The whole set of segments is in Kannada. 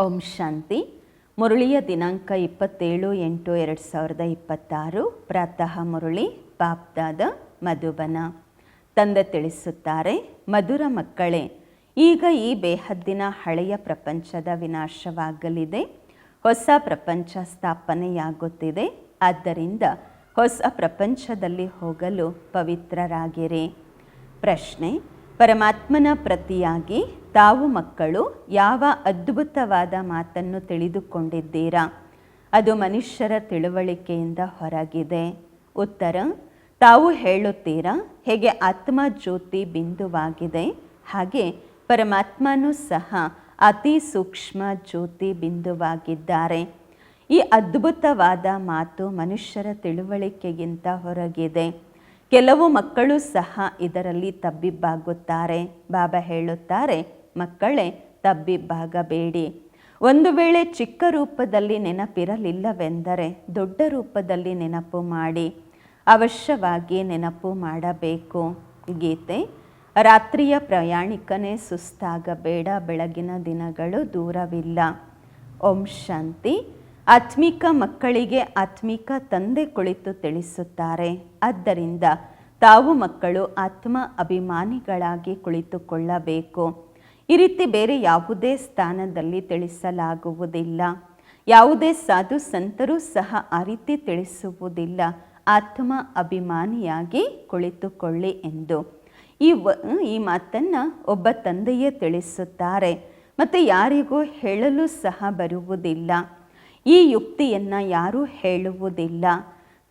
ಓಂ ಶಾಂತಿ. ಮುರಳಿಯ ದಿನಾಂಕ 27/8/2026. ಪ್ರಾತಃ ಮುರಳಿ ಬಾಪ್ದಾದ ಮಧುಬನ. ತಂದೆ ತಿಳಿಸುತ್ತಾರೆ, ಮಧುರ ಮಕ್ಕಳೇ, ಈಗ ಈ ಬೇಹದ್ದಿನ ಹಳೆಯ ಪ್ರಪಂಚದ ವಿನಾಶವಾಗಲಿದೆ, ಹೊಸ ಪ್ರಪಂಚ ಸ್ಥಾಪನೆಯಾಗುತ್ತಿದೆ. ಆದ್ದರಿಂದ ಹೊಸ ಪ್ರಪಂಚದಲ್ಲಿ ಹೋಗಲು ಪವಿತ್ರರಾಗಿರಿ. ಪ್ರಶ್ನೆ: ಪರಮಾತ್ಮನ ಪ್ರತಿಯಾಗಿ ತಾವು ಮಕ್ಕಳು ಯಾವ ಅದ್ಭುತವಾದ ಮಾತನ್ನು ತಿಳಿದುಕೊಂಡಿದ್ದೀರಾ? ಅದು ಮನುಷ್ಯರ ತಿಳುವಳಿಕೆಯಿಂದ ಹೊರಗಿದೆ. ಉತ್ತರ: ತಾವು ಹೇಳುತ್ತೀರಾ, ಹೇಗೆ ಆತ್ಮ ಜ್ಯೋತಿ ಬಿಂದುವಾಗಿದೆ ಹಾಗೆ ಪರಮಾತ್ಮನೂ ಸಹ ಅತಿ ಸೂಕ್ಷ್ಮ ಜ್ಯೋತಿ ಬಿಂದುವಾಗಿದ್ದಾರೆ. ಈ ಅದ್ಭುತವಾದ ಮಾತು ಮನುಷ್ಯರ ತಿಳುವಳಿಕೆಗಿಂತ ಹೊರಗಿದೆ. ಕೆಲವು ಮಕ್ಕಳು ಸಹ ಇದರಲ್ಲಿ ತಬ್ಬಿಬ್ಬಾಗುತ್ತಾರೆ. ಬಾಬಾ ಹೇಳುತ್ತಾರೆ, ಮಕ್ಕಳೇ, ತಬ್ಬಿಬ್ಬಾಗಬೇಡಿ. ಒಂದು ವೇಳೆ ಚಿಕ್ಕ ರೂಪದಲ್ಲಿ ನೆನಪಿರಲಿಲ್ಲವೆಂದರೆ ದೊಡ್ಡ ರೂಪದಲ್ಲಿ ನೆನಪು ಮಾಡಿ. ಅವಶ್ಯವಾಗಿ ನೆನಪು ಮಾಡಬೇಕು. ಗೀತೆ: ರಾತ್ರಿಯ ಪ್ರಯಾಣಿಕನೇ ಸುಸ್ತಾಗಬೇಡ, ಬೆಳಗಿನ ದಿನಗಳು ದೂರವಿಲ್ಲ. ಓಂ ಶಾಂತಿ. ಆತ್ಮಿಕ ಮಕ್ಕಳಿಗೆ ಆತ್ಮಿಕ ತಂದೆ ಕುಳಿತು ತಿಳಿಸುತ್ತಾರೆ. ಆದ್ದರಿಂದ ತಾವು ಮಕ್ಕಳು ಆತ್ಮ ಅಭಿಮಾನಿಗಳಾಗಿ ಕುಳಿತುಕೊಳ್ಳಬೇಕು. ಈ ರೀತಿ ಬೇರೆ ಯಾವುದೇ ಸ್ಥಾನದಲ್ಲಿ ತಿಳಿಸಲಾಗುವುದಿಲ್ಲ. ಯಾವುದೇ ಸಾಧು ಸಂತರೂ ಸಹ ಆ ರೀತಿ ತಿಳಿಸುವುದಿಲ್ಲ. ಆತ್ಮ ಅಭಿಮಾನಿಯಾಗಿ ಕುಳಿತುಕೊಳ್ಳಿ ಎಂದು ಈ ಮಾತನ್ನು ಒಬ್ಬ ತಂದೆಯೇ ತಿಳಿಸುತ್ತಾರೆ. ಮತ್ತು ಯಾರಿಗೂ ಹೇಳಲು ಸಹ ಬರುವುದಿಲ್ಲ. ಈ ಯುಕ್ತಿಯನ್ನು ಯಾರೂ ಹೇಳುವುದಿಲ್ಲ.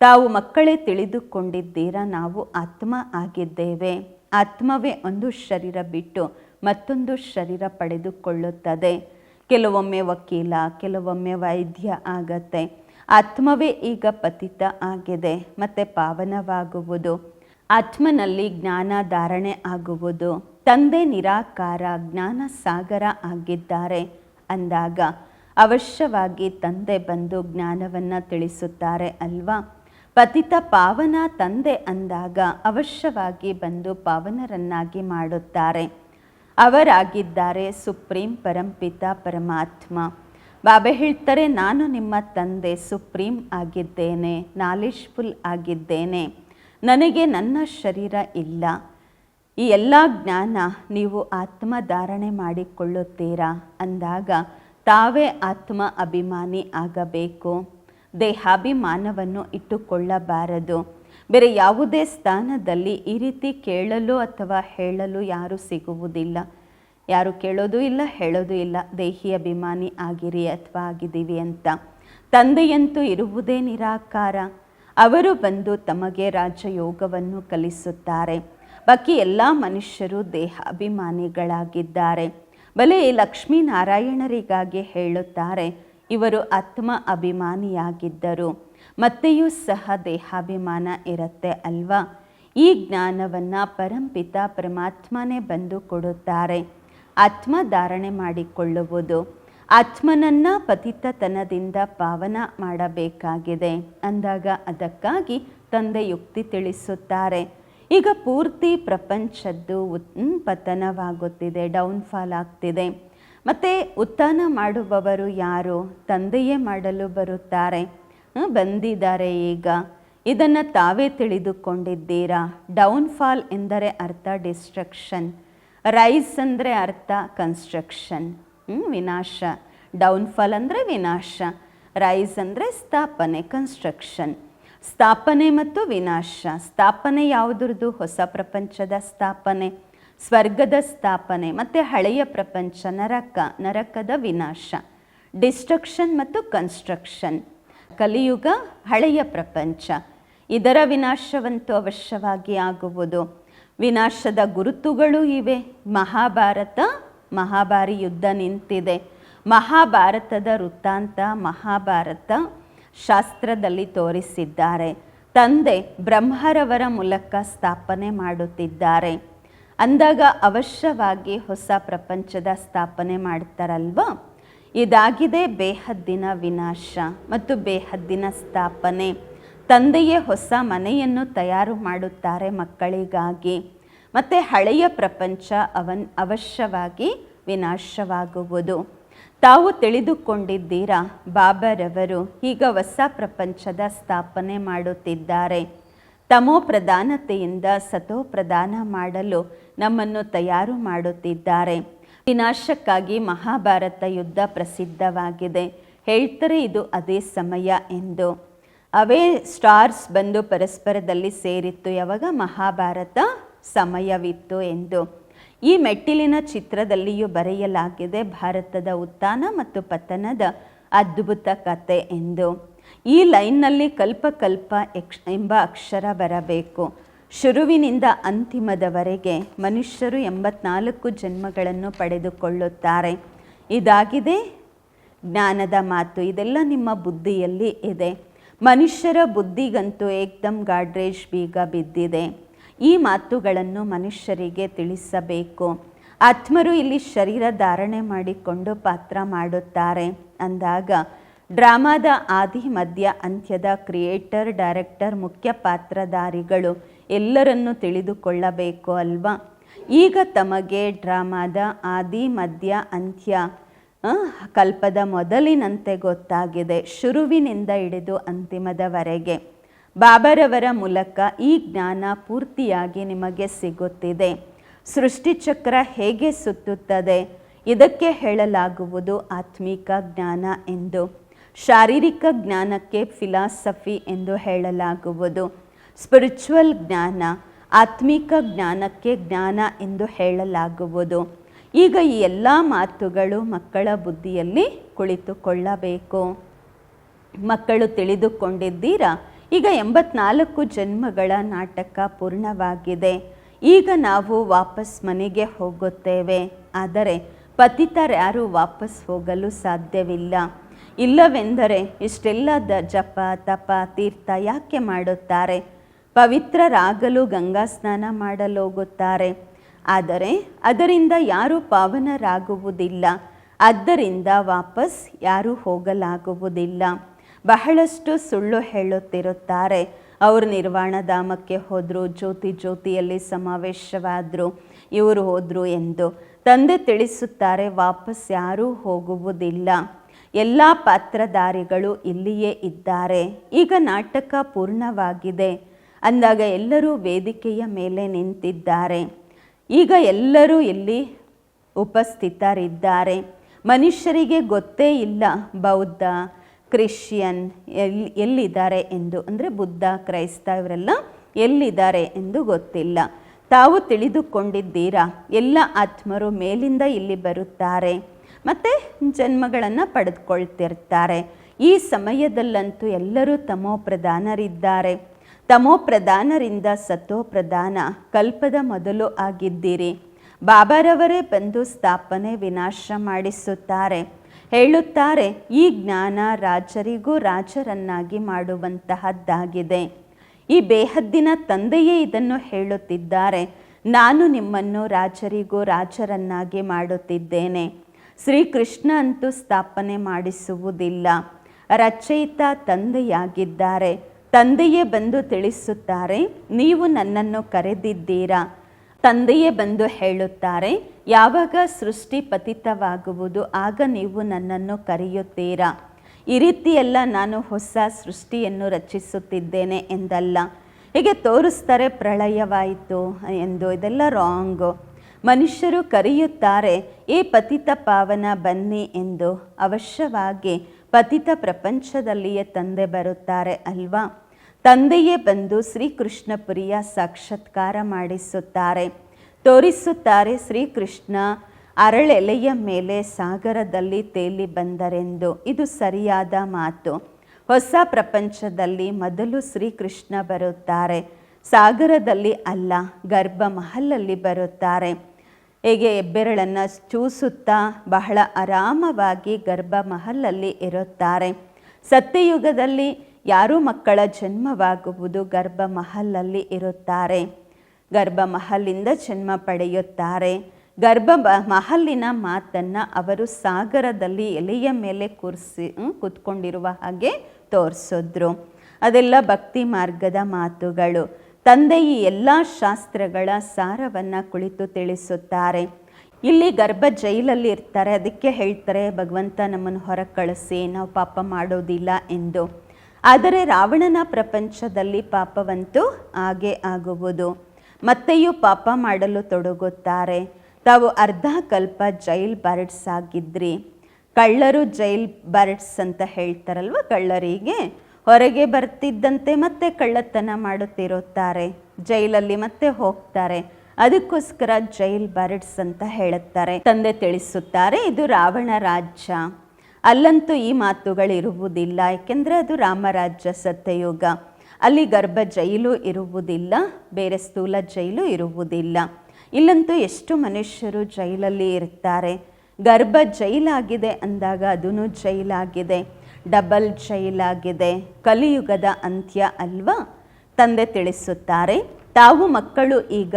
ತಾವು ಮಕ್ಕಳೇ ತಿಳಿದುಕೊಂಡಿದ್ದೀರಾ, ನಾವು ಆತ್ಮ ಆಗಿದ್ದೇವೆ. ಆತ್ಮವೇ ಒಂದು ಶರೀರ ಬಿಟ್ಟು ಮತ್ತೊಂದು ಶರೀರ ಪಡೆದುಕೊಳ್ಳುತ್ತದೆ. ಕೆಲವೊಮ್ಮೆ ವಕೀಲ, ಕೆಲವೊಮ್ಮೆ ವೈದ್ಯ ಆಗತ್ತೆ. ಆತ್ಮವೇ ಈಗ ಪತಿತ ಆಗಿದೆ ಮತ್ತು ಪಾವನವಾಗುವುದು. ಆತ್ಮನಲ್ಲಿ ಜ್ಞಾನ ಧಾರಣೆ ಆಗುವುದು. ತಂದೆ ನಿರಾಕಾರ ಜ್ಞಾನ ಸಾಗರ ಆಗಿದ್ದಾರೆ ಅಂದಾಗ ಅವಶ್ಯವಾಗಿ ತಂದೆ ಬಂದು ಜ್ಞಾನವನ್ನು ತಿಳಿಸುತ್ತಾರೆ ಅಲ್ವಾ? ಪತಿತ ಪಾವನ ತಂದೆ ಅಂದಾಗ ಅವಶ್ಯವಾಗಿ ಬಂದು ಪಾವನರನ್ನಾಗಿ ಮಾಡುತ್ತಾರೆ. ಅವರಾಗಿದ್ದಾರೆ ಸುಪ್ರೀಂ ಪರಂಪಿತ ಪರಮಾತ್ಮ. ಬಾಬಾ ಹೇಳ್ತಾರೆ, ನಾನು ನಿಮ್ಮ ತಂದೆ ಸುಪ್ರೀಂ ಆಗಿದ್ದೇನೆ, ನಾಲೆಜ್ಫುಲ್ ಆಗಿದ್ದೇನೆ. ನನಗೆ ನನ್ನ ಶರೀರ ಇಲ್ಲ. ಈ ಎಲ್ಲ ಜ್ಞಾನ ನೀವು ಆತ್ಮ ಧಾರಣೆ ಮಾಡಿಕೊಳ್ಳುತ್ತೀರಾ ಅಂದಾಗ ತಾವೇ ಆತ್ಮ ಅಭಿಮಾನಿ ಆಗಬೇಕು. ದೇಹಾಭಿಮಾನವನ್ನು ಇಟ್ಟುಕೊಳ್ಳಬಾರದು. ಬೇರೆ ಯಾವುದೇ ಸ್ಥಾನದಲ್ಲಿ ಈ ರೀತಿ ಕೇಳಲು ಅಥವಾ ಹೇಳಲು ಯಾರೂ ಸಿಗುವುದಿಲ್ಲ. ಯಾರು ಕೇಳೋದು ಇಲ್ಲ, ಹೇಳೋದು ಇಲ್ಲ. ದೇಹಿ ಅಭಿಮಾನಿ ಆಗಿರಿ ಅಥವಾ ಆಗಿದ್ದೀವಿ ಅಂತ. ತಂದೆಯಂತೂ ಇರುವುದೇ ನಿರಾಕಾರ. ಅವರು ಬಂದು ತಮಗೆ ರಾಜಯೋಗವನ್ನು ಕಲಿಸುತ್ತಾರೆ. ಬಾಕಿ ಎಲ್ಲ ಮನುಷ್ಯರು ದೇಹಾಭಿಮಾನಿಗಳಾಗಿದ್ದಾರೆ. ಬಲೆ ಲಕ್ಷ್ಮೀನಾರಾಯಣರಿಗಾಗಿ ಹೇಳುತ್ತಾರೆ, ಇವರು ಆತ್ಮ ಅಭಿಮಾನಿಯಾಗಿದ್ದರು. ಮತ್ತೆಯೂ ಸಹ ದೇಹಾಭಿಮಾನ ಇರುತ್ತೆ ಅಲ್ವಾ? ಈ ಜ್ಞಾನವನ್ನು ಪರಂಪಿತ ಪರಮಾತ್ಮನೇ ಬಂದು ಕೊಡುತ್ತಾರೆ. ಆತ್ಮ ಧಾರಣೆ ಮಾಡಿಕೊಳ್ಳುವುದು, ಆತ್ಮನನ್ನು ಪತಿತತನದಿಂದ ಪಾವನ ಮಾಡಬೇಕಾಗಿದೆ ಅಂದಾಗ ಅದಕ್ಕಾಗಿ ತಂದೆ ಯುಕ್ತಿ ತಿಳಿಸುತ್ತಾರೆ. ಈಗ ಪೂರ್ತಿ ಪ್ರಪಂಚದ್ದು ಪತನವಾಗುತ್ತಿದೆ, ಡೌನ್ಫಾಲ್ ಆಗ್ತಿದೆ. ಮತ್ತು ಉತ್ಥಾನ ಮಾಡುವವರು ಯಾರು? ತಂದೆಯೇ ಮಾಡಲು ಬರುತ್ತಾರೆ, ಬಂದಿದ್ದಾರೆ. ಈಗ ಇದನ್ನು ತಾವೇ ತಿಳಿದುಕೊಂಡಿದ್ದೀರಾ. ಡೌನ್ಫಾಲ್ ಎಂದರೆ ಅರ್ಥ ಡಿಸ್ಟ್ರಕ್ಷನ್, ರೈಸ್ ಅಂದರೆ ಅರ್ಥ ಕನ್ಸ್ಟ್ರಕ್ಷನ್, ವಿನಾಶ. ಡೌನ್ಫಾಲ್ ಅಂದರೆ ವಿನಾಶ, ರೈಸ್ ಅಂದರೆ ಸ್ಥಾಪನೆ, ಕನ್ಸ್ಟ್ರಕ್ಷನ್. ಸ್ಥಾಪನೆ ಮತ್ತು ವಿನಾಶ. ಸ್ಥಾಪನೆ ಯಾವುದ್ರದ್ದು? ಹೊಸ ಪ್ರಪಂಚದ ಸ್ಥಾಪನೆ, ಸ್ವರ್ಗದ ಸ್ಥಾಪನೆ. ಮತ್ತು ಹಳೆಯ ಪ್ರಪಂಚ ನರಕ, ನರಕದ ವಿನಾಶ. ಡಿಸ್ಟ್ರಕ್ಷನ್ ಮತ್ತು ಕನ್ಸ್ಟ್ರಕ್ಷನ್. ಕಲಿಯುಗ ಹಳೆಯ ಪ್ರಪಂಚ, ಇದರ ವಿನಾಶವಂತೂ ಅವಶ್ಯವಾಗಿ ಆಗುವುದು. ವಿನಾಶದ ಗುರುತುಗಳು ಇವೆ. ಮಹಾಭಾರಿ ಯುದ್ಧ ನಿಂತಿದೆ. ಮಹಾಭಾರತದ ವೃತ್ತಾಂತ ಮಹಾಭಾರತ ಶಾಸ್ತ್ರದಲ್ಲಿ ತೋರಿಸಿದ್ದಾರೆ. ತಂದೆ ಬ್ರಹ್ಮರವರ ಮೂಲಕ ಸ್ಥಾಪನೆ ಮಾಡುತ್ತಿದ್ದಾರೆ ಅಂದಾಗ ಅವಶ್ಯವಾಗಿ ಹೊಸ ಪ್ರಪಂಚದ ಸ್ಥಾಪನೆ ಮಾಡ್ತಾರಲ್ವಾ? ಇದಾಗಿದೆ ಬೇಹದ್ದಿನ ವಿನಾಶ ಮತ್ತು ಬೇಹದ್ದಿನ ಸ್ಥಾಪನೆ. ತಂದೆಯೇ ಹೊಸ ಮನೆಯನ್ನು ತಯಾರು ಮಾಡುತ್ತಾರೆ ಮಕ್ಕಳಿಗಾಗಿ. ಮತ್ತು ಹಳೆಯ ಪ್ರಪಂಚ ಅವಶ್ಯವಾಗಿ ವಿನಾಶವಾಗುವುದು. ತಾವು ತಿಳಿದುಕೊಂಡಿದ್ದೀರಾ, ಬಾಬಾರವರು ಈಗ ಹೊಸ ಪ್ರಪಂಚದ ಸ್ಥಾಪನೆ ಮಾಡುತ್ತಿದ್ದಾರೆ. ತಮೋ ಪ್ರಧಾನತೆಯಿಂದ ಸತೋ ಪ್ರಧಾನ ಮಾಡಲು ನಮ್ಮನ್ನು ತಯಾರು ಮಾಡುತ್ತಿದ್ದಾರೆ. ವಿನಾಶಕ್ಕಾಗಿ ಮಹಾಭಾರತ ಯುದ್ಧ ಪ್ರಸಿದ್ಧವಾಗಿದೆ. ಹೇಳ್ತಾರೆ ಇದು ಅದೇ ಸಮಯ ಎಂದು. ಅವೇ ಸ್ಟಾರ್ಸ್ ಬಂದು ಪರಸ್ಪರದಲ್ಲಿ ಸೇರಿತ್ತು ಯಾವಾಗ ಮಹಾಭಾರತ ಸಮಯವಿತ್ತು ಎಂದು. ಈ ಮೆಟ್ಟಿಲಿನ ಚಿತ್ರದಲ್ಲಿಯೂ ಬರೆಯಲಾಗಿದೆ ಭಾರತದ ಉತ್ಥಾನ ಮತ್ತು ಪತನದ ಅದ್ಭುತ ಕತೆ ಎಂದು. ಈ ಲೈನ್ನಲ್ಲಿ ಕಲ್ಪ ಎಂಬ ಅಕ್ಷರ ಬರಬೇಕು. ಶುರುವಿನಿಂದ ಅಂತಿಮದವರೆಗೆ ಮನುಷ್ಯರು 84 ಜನ್ಮಗಳನ್ನು ಪಡೆದುಕೊಳ್ಳುತ್ತಾರೆ. ಇದಾಗಿದೆ ಜ್ಞಾನದ ಮಾತು. ಇದೆಲ್ಲ ನಿಮ್ಮ ಬುದ್ಧಿಯಲ್ಲಿ ಇದೆ. ಮನುಷ್ಯರ ಬುದ್ಧಿಗಂತೂ ಏಕ್ದಮ್ ಗಾಡ್ರೇಜ್ ಬೀಗ ಬಿದ್ದಿದೆ. ಈ ಮಾತುಗಳನ್ನು ಮನುಷ್ಯರಿಗೆ ತಿಳಿಸಬೇಕು. ಆತ್ಮರು ಇಲ್ಲಿ ಶರೀರ ಧಾರಣೆ ಮಾಡಿಕೊಂಡು ಪಾತ್ರ ಮಾಡುತ್ತಾರೆ ಅಂದಾಗ ಡ್ರಾಮಾದ ಆದಿ ಮಧ್ಯ ಅಂತ್ಯದ ಕ್ರಿಯೇಟರ್, ಡೈರೆಕ್ಟರ್, ಮುಖ್ಯ ಪಾತ್ರಧಾರಿಗಳು ಎಲ್ಲರನ್ನೂ ತಿಳಿದುಕೊಳ್ಳಬೇಕು ಅಲ್ವಾ. ಈಗ ತಮಗೆ ಡ್ರಾಮಾದ ಆದಿ ಮಧ್ಯ ಅಂತ್ಯ ಕಲ್ಪದ ಮೊದಲಿನಂತೆ ಗೊತ್ತಾಗಿದೆ, ಶುರುವಿನಿಂದ ಹಿಡಿದು ಅಂತಿಮದವರೆಗೆ. ಬಾಬಾರವರ ಮೂಲಕ ಈ ಜ್ಞಾನ ಪೂರ್ತಿಯಾಗಿ ನಿಮಗೆ ಸಿಗುತ್ತಿದೆ. ಸೃಷ್ಟಿಚಕ್ರ ಹೇಗೆ ಸುತ್ತುತ್ತದೆ ಇದಕ್ಕೆ ಹೇಳಲಾಗುವುದು ಆತ್ಮಿಕ ಜ್ಞಾನ ಎಂದು. ಶಾರೀರಿಕ ಜ್ಞಾನಕ್ಕೆ ಫಿಲಾಸಫಿ ಎಂದು ಹೇಳಲಾಗುವುದು. ಸ್ಪಿರಿಚುವಲ್ ಜ್ಞಾನ, ಆತ್ಮಿಕ ಜ್ಞಾನಕ್ಕೆ ಜ್ಞಾನ ಎಂದು ಹೇಳಲಾಗುವುದು. ಈಗ ಈ ಎಲ್ಲ ಮಾತುಗಳು ಮಕ್ಕಳ ಬುದ್ಧಿಯಲ್ಲಿ ಕುಳಿತುಕೊಳ್ಳಬೇಕು. ಮಕ್ಕಳು ತಿಳಿದುಕೊಂಡಿದ್ದೀರಾ, ಈಗ 84 ಜನ್ಮಗಳ ನಾಟಕ ಪೂರ್ಣವಾಗಿದೆ. ಈಗ ನಾವು ವಾಪಸ್ ಮನೆಗೆ ಹೋಗುತ್ತೇವೆ. ಆದರೆ ಪತಿತರ್ಯಾರೂ ವಾಪಸ್ ಹೋಗಲು ಸಾಧ್ಯವಿಲ್ಲ. ಇಲ್ಲವೆಂದರೆ ಇಷ್ಟೆಲ್ಲ ಜಪ ತಪ ತೀರ್ಥ ಯಾಕೆ ಮಾಡುತ್ತಾರೆ? ಪವಿತ್ರರಾಗಲು ಗಂಗಾ ಸ್ನಾನ ಮಾಡಲು ಹೋಗುತ್ತಾರೆ. ಆದರೆ ಅದರಿಂದ ಯಾರೂ ಪಾವನರಾಗುವುದಿಲ್ಲ. ಆದ್ದರಿಂದ ವಾಪಸ್ ಯಾರೂ ಹೋಗಲಾಗುವುದಿಲ್ಲ. ಬಹಳಷ್ಟು ಸುಳ್ಳು ಹೇಳುತ್ತಿರುತ್ತಾರೆ. ಅವರು ನಿರ್ವಾಣಧಾಮಕ್ಕೆ ಹೋದರು, ಜ್ಯೋತಿಯಲ್ಲಿ ಸಮಾವೇಶವಾದರು, ಇವರು ಹೋದರು ಎಂದು. ತಂದೆ ತಿಳಿಸುತ್ತಾರೆ ವಾಪಸ್ ಯಾರೂ ಹೋಗುವುದಿಲ್ಲ. ಎಲ್ಲ ಪಾತ್ರಧಾರಿಗಳು ಇಲ್ಲಿಯೇ ಇದ್ದಾರೆ. ಈಗ ನಾಟಕ ಪೂರ್ಣವಾಗಿದೆ ಅಂದಾಗ ಎಲ್ಲರೂ ವೇದಿಕೆಯ ಮೇಲೆ ನಿಂತಿದ್ದಾರೆ. ಈಗ ಎಲ್ಲರೂ ಇಲ್ಲಿ ಉಪಸ್ಥಿತರಿದ್ದಾರೆ. ಮನುಷ್ಯರಿಗೆ ಗೊತ್ತೇ ಇಲ್ಲ ಬೌದ್ಧ, ಕ್ರಿಶ್ಚಿಯನ್ ಎಲ್ಲಿದ್ದಾರೆ ಎಂದು. ಅಂದರೆ ಬುದ್ಧ, ಕ್ರೈಸ್ತ ಇವರೆಲ್ಲ ಎಲ್ಲಿದ್ದಾರೆ ಎಂದು ಗೊತ್ತಿಲ್ಲ. ತಾವು ತಿಳಿದುಕೊಂಡಿದ್ದೀರಾ, ಎಲ್ಲ ಆತ್ಮರು ಮೇಲಿಂದ ಇಲ್ಲಿ ಬರುತ್ತಾರೆ ಮತ್ತು ಜನ್ಮಗಳನ್ನು ಪಡೆದುಕೊಳ್ತಿರ್ತಾರೆ. ಈ ಸಮಯದಲ್ಲಂತೂ ಎಲ್ಲರೂ ತಮೋ ಪ್ರಧಾನರಿದ್ದಾರೆ. ತಮೋ ಪ್ರಧಾನರಿಂದ ಸತೋ ಪ್ರಧಾನ ಕಲ್ಪದ ಮೊದಲು ಆಗಿದ್ದೀರಿ. ಬಾಬಾರವರೇ ಬಂದು ಸ್ಥಾಪನೆ ವಿನಾಶ ಮಾಡಿಸುತ್ತಾರೆ. ಹೇಳುತ್ತಾರೆ ಈ ಜ್ಞಾನ ರಾಜರಿಗೂ ರಾಜರನ್ನಾಗಿ ಮಾಡುವಂತಹದ್ದಾಗಿದೆ. ಈ ಬೇಹದ್ದಿನ ತಂದೆಯೇ ಇದನ್ನು ಹೇಳುತ್ತಿದ್ದಾರೆ. ನಾನು ನಿಮ್ಮನ್ನು ರಾಜರಿಗೂ ರಾಜರನ್ನಾಗಿ ಮಾಡುತ್ತಿದ್ದೇನೆ. ಶ್ರೀಕೃಷ್ಣ ಅಂತೂ ಸ್ಥಾಪನೆ ಮಾಡಿಸುವುದಿಲ್ಲ. ರಚಯಿತ ತಂದೆಯಾಗಿದ್ದಾರೆ. ತಂದೆಯೇ ಬಂದು ತಿಳಿಸುತ್ತಾರೆ ನೀವು ನನ್ನನ್ನು ಕರೆದಿದ್ದೀರಾ. ತಂದೆಯೇ ಬಂದು ಹೇಳುತ್ತಾರೆ ಯಾವಾಗ ಸೃಷ್ಟಿ ಪತಿತವಾಗುವುದು ಆಗ ನೀವು ನನ್ನನ್ನು ಕರೆಯುತ್ತೀರಾ. ಈ ರೀತಿಯೆಲ್ಲ ನಾನು ಹೊಸ ಸೃಷ್ಟಿಯನ್ನು ರಚಿಸುತ್ತಿದ್ದೇನೆ ಎಂದಲ್ಲ. ಹೀಗೆ ತೋರಿಸ್ತಾರೆ ಪ್ರಳಯವಾಯಿತು ಎಂದು. ಇದೆಲ್ಲ ರಾಂಗು. ಮನುಷ್ಯರು ಕರೆಯುತ್ತಾರೆ ಏ ಪತಿತ ಪಾವನ ಬನ್ನಿ ಎಂದು. ಅವಶ್ಯವಾಗಿ ಪತಿತ ಪ್ರಪಂಚದಲ್ಲಿಯೇ ತಂದೆ ಬರುತ್ತಾರೆ ಅಲ್ವಾ. ತಂದೆಯೇ ಬಂದು ಶ್ರೀಕೃಷ್ಣ ಪ್ರಿಯ ಸಾಕ್ಷಾತ್ಕಾರ ಮಾಡಿಸುತ್ತಾರೆ. ತೋರಿಸುತ್ತಾರೆ ಶ್ರೀಕೃಷ್ಣ ಅರಳೆಲೆಯ ಮೇಲೆ ಸಾಗರದಲ್ಲಿ ತೇಲಿ ಬಂದರೆಂದು. ಇದು ಸರಿಯಾದ ಮಾತು. ಹೊಸ ಪ್ರಪಂಚದಲ್ಲಿ ಮೊದಲು ಶ್ರೀಕೃಷ್ಣ ಬರುತ್ತಾರೆ, ಸಾಗರದಲ್ಲಿ ಅಲ್ಲ, ಗರ್ಭ ಮಹಲಲ್ಲಿ ಬರುತ್ತಾರೆ. ಹೇಗೆ ಹೆಬ್ಬೆರಳನ್ನು ಚೂಸುತ್ತಾ ಬಹಳ ಆರಾಮವಾಗಿ ಗರ್ಭ ಮಹಲಲ್ಲಿ ಇರುತ್ತಾರೆ. ಸತ್ಯಯುಗದಲ್ಲಿ ಯಾರೂ ಮಕ್ಕಳ ಜನ್ಮವಾಗುವುದು ಗರ್ಭ ಮಹಲಲ್ಲಿ ಇರುತ್ತಾರೆ. ಗರ್ಭ ಮಹಲಿಂದ ಜನ್ಮ ಪಡೆಯುತ್ತಾರೆ. ಗರ್ಭ ಮಹಲಿನ ಮಾತನ್ನು ಅವರು ಸಾಗರದಲ್ಲಿ ಎಲೆಯ ಮೇಲೆ ಕೂತ್ಕೊಂಡಿರುವ ಹಾಗೆ ತೋರಿಸಿದ್ರು. ಅದೆಲ್ಲ ಭಕ್ತಿ ಮಾರ್ಗದ ಮಾತುಗಳು. ತಂದೆ ಈ ಎಲ್ಲ ಶಾಸ್ತ್ರಗಳ ಸಾರವನ್ನು ಕುಳಿತು ತಿಳಿಸುತ್ತಾರೆ. ಇಲ್ಲಿ ಗರ್ಭ ಜೈಲಲ್ಲಿ ಇರ್ತಾರೆ. ಅದಕ್ಕೆ ಹೇಳ್ತಾರೆ ಭಗವಂತ ನಮ್ಮನ್ನು ಹೊರಗೆ ಕಳಿಸಿ, ನಾವು ಪಾಪ ಮಾಡೋದಿಲ್ಲ ಎಂದು. ಆದರೆ ರಾವಣನ ಪ್ರಪಂಚದಲ್ಲಿ ಪಾಪವಂತೂ ಹಾಗೆ ಆಗುವುದು. ಮತ್ತೆಯೂ ಪಾಪ ಮಾಡಲು ತೊಡಗುತ್ತಾರೆ. ತಾವು ಅರ್ಧ ಕಲ್ಪ ಜೈಲ್ ಬರ್ಡ್ಸ್ ಆಗಿದ್ರಿ. ಕಳ್ಳರು ಜೈಲ್ ಬರ್ಡ್ಸ್ ಅಂತ ಹೇಳ್ತಾರಲ್ವ, ಕಳ್ಳರಿಗೆ ಹೊರಗೆ ಬರ್ತಿದ್ದಂತೆ ಮತ್ತೆ ಕಳ್ಳತನ ಮಾಡುತ್ತಿರುತ್ತಾರೆ, ಜೈಲಲ್ಲಿ ಮತ್ತೆ ಹೋಗ್ತಾರೆ. ಅದಕ್ಕೋಸ್ಕರ ಜೈಲ್ ಬರ್ಡ್ಸ್ ಅಂತ ಹೇಳುತ್ತಾರೆ. ತಂದೆ ತಿಳಿಸುತ್ತಾರೆ, ಇದು ರಾವಣ ರಾಜ್ಯ. ಅಲ್ಲಂತೂ ಈ ಮಾತುಗಳಿರುವುದಿಲ್ಲ, ಏಕೆಂದರೆ ಅದು ರಾಮರಾಜ್ಯ ಸತ್ಯಯುಗ. ಅಲ್ಲಿ ಗರ್ಭ ಜೈಲು ಇರುವುದಿಲ್ಲ, ಬೇರೆ ಸ್ಥೂಲ ಜೈಲು ಇರುವುದಿಲ್ಲ. ಇಲ್ಲಂತೂ ಎಷ್ಟು ಮನುಷ್ಯರು ಜೈಲಲ್ಲಿ ಇರ್ತಾರೆ. ಗರ್ಭ ಜೈಲಾಗಿದೆ ಅಂದಾಗ ಅದೂ ಜೈಲಾಗಿದೆ, ಡಬಲ್ ಜೈಲಾಗಿದೆ. ಕಲಿಯುಗದ ಅಂತ್ಯ ಅಲ್ವಾ? ತಂದೆ ತಿಳಿಸುತ್ತಾರೆ, ತಾವು ಮಕ್ಕಳು ಈಗ